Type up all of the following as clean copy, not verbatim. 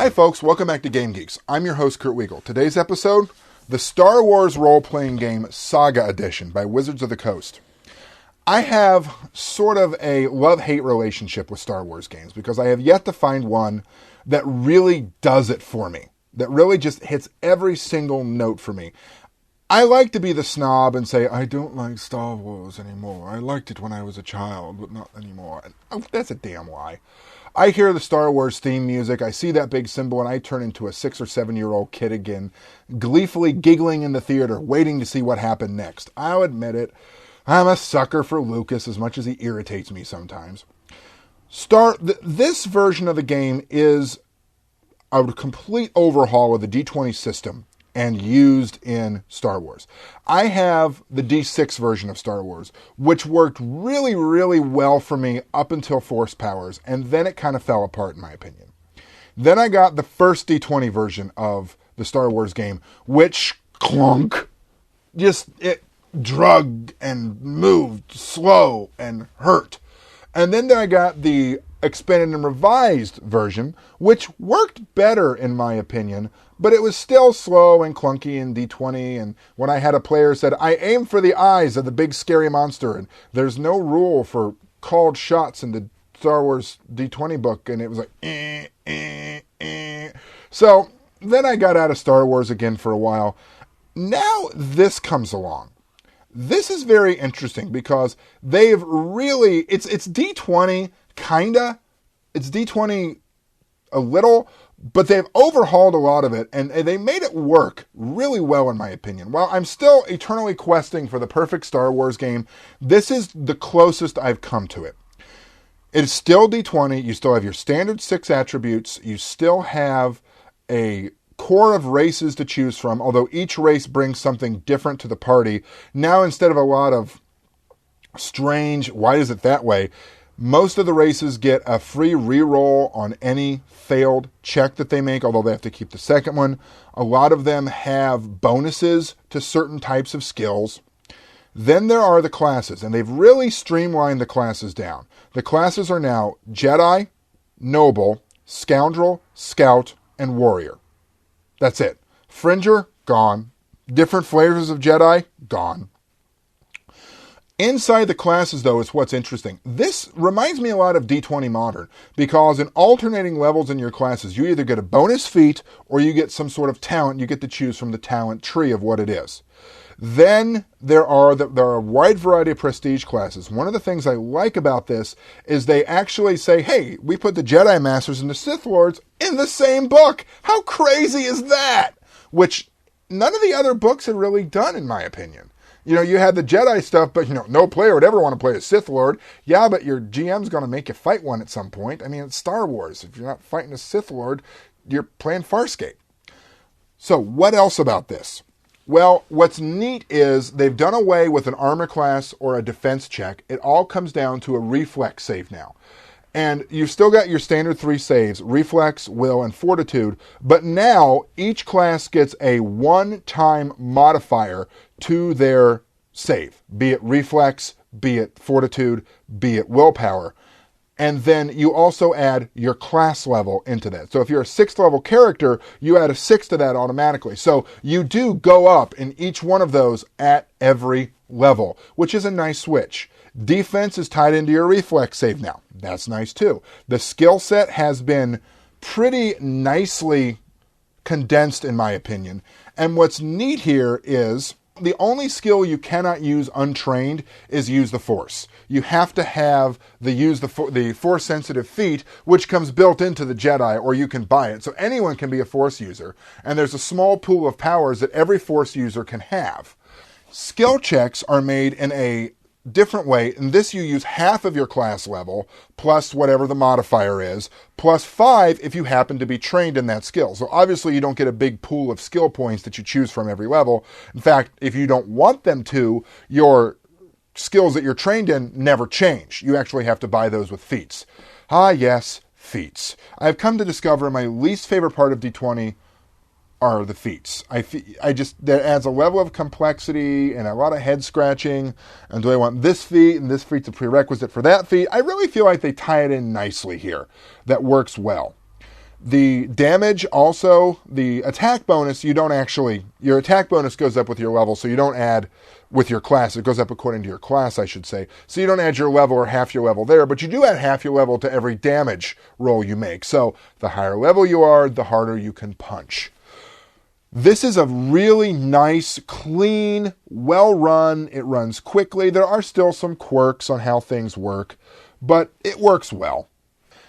Hi folks, welcome back to Game Geeks. I'm your host Kurt Wiegel. Today's episode, the Star Wars role-playing game Saga Edition by Wizards of the Coast. I have sort of a love-hate relationship with Star Wars games because I have yet to find one that really does it for me, that really just hits every single note for me. I like to be the snob and say, I don't like Star Wars anymore. I liked it when I was a child, but not anymore. And, that's a damn lie. I hear the Star Wars theme music, I see that big symbol, and I turn into a 6 or 7-year-old kid again, gleefully giggling in the theater, waiting to see what happened next. I'll admit it, I'm a sucker for Lucas as much as he irritates me sometimes. This version of the game is a complete overhaul of the D20 system and used in Star Wars. I have the D6 version of Star Wars, which worked really, really well for me up until Force Powers, and then it kind of fell apart in my opinion. Then I got the first D20 version of the Star Wars game, which clunk, it drugged and moved slow and hurt. And then I got the expanded and revised version, which worked better in my opinion, but it was still slow and clunky in D20, and when I had a player said, I aim for the eyes of the big scary monster, and there's no rule for called shots in the Star Wars D20 book, and it was like, So then I got out of Star Wars again for a while. Now this comes along. This is very interesting because they've really, it's D20, kinda. It's D20 a little, but they've overhauled a lot of it, and they made it work really well, in my opinion. While I'm still eternally questing for the perfect Star Wars game, this is the closest I've come to it. It's still D20. You still have your standard 6 attributes. You still have a core of races to choose from, although each race brings something different to the party. Now, instead of a lot of strange, why is it that way, most of the races get a free reroll on any failed check that they make, although they have to keep the second one. A lot of them have bonuses to certain types of skills. Then there are the classes, and they've really streamlined the classes down. The classes are now Jedi, Noble, Scoundrel, Scout, and Warrior. That's it. Fringer, gone. Different flavors of Jedi, gone. Inside the classes, though, is what's interesting. This reminds me a lot of D20 Modern, because in alternating levels in your classes, you either get a bonus feat or you get some sort of talent. You get to choose from the talent tree of what it is. Then there are a wide variety of prestige classes. One of the things I like about this is they actually say, hey, we put the Jedi Masters and the Sith Lords in the same book. How crazy is that? Which none of the other books had really done, in my opinion. You had the Jedi stuff, but, no player would ever want to play a Sith Lord. Yeah, but your GM's going to make you fight one at some point. I mean, it's Star Wars. If you're not fighting a Sith Lord, you're playing Farscape. So what else about this? Well, what's neat is they've done away with an armor class or a defense check. It all comes down to a reflex save now. And you've still got your standard 3 saves, reflex, will, and fortitude, but now each class gets a one-time modifier to their save, be it reflex, be it fortitude, be it willpower. And then you also add your class level into that. So if you're a 6th level character, you add a 6 to that automatically. So you do go up in each one of those at every level, which is a nice switch. Defense is tied into your reflex save now. That's nice too. The skill set has been pretty nicely condensed, in my opinion. And what's neat here is the only skill you cannot use untrained is use the Force. You have to have the Force-sensitive feat, which comes built into the Jedi, or you can buy it. So anyone can be a Force user. And there's a small pool of powers that every Force user can have. Skill checks are made in a different way. In this, you use half of your class level, plus whatever the modifier is, plus 5 if you happen to be trained in that skill. So obviously you don't get a big pool of skill points that you choose from every level. In fact, if you don't want them to, your skills that you're trained in never change. You actually have to buy those with feats. Ah, yes, feats. I've come to discover my least favorite part of D20 are the feats. That adds a level of complexity and a lot of head scratching. And do I want this feat? And this feat's a prerequisite for that feat. I really feel like they tie it in nicely here. That works well. The damage also, the attack bonus, you don't actually, your attack bonus goes up with your level, so you don't add with your class. It goes up according to your class, I should say. So you don't add your level or half your level there, but you do add half your level to every damage roll you make. So the higher level you are, the harder you can punch. This is a really nice, clean, well-run. It runs quickly. There are still some quirks on how things work, but it works well.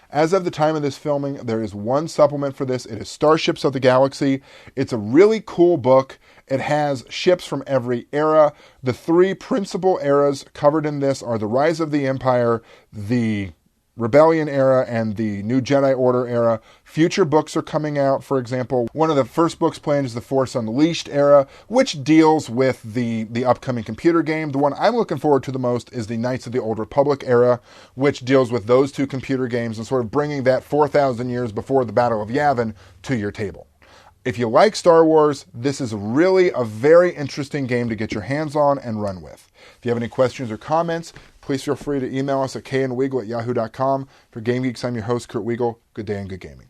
As of the time of this filming, there is one supplement for this. It is Starships of the Galaxy. It's a really cool book. It has ships from every era. The three principal eras covered in this are the Rise of the Empire, the Rebellion era, and the New Jedi Order era. Future books are coming out. For example, one of the first books planned is the Force Unleashed era, which deals with the upcoming computer game. The one I'm looking forward to the most is the Knights of the Old Republic era, which deals with those two computer games and sort of bringing that 4,000 years before the Battle of Yavin to your table. If you like Star Wars, this is really a very interesting game to get your hands on and run with. If you have any questions or comments, please feel free to email us at knwiegel@yahoo.com. For Game Geeks, I'm your host, Kurt Wiegel. Good day and good gaming.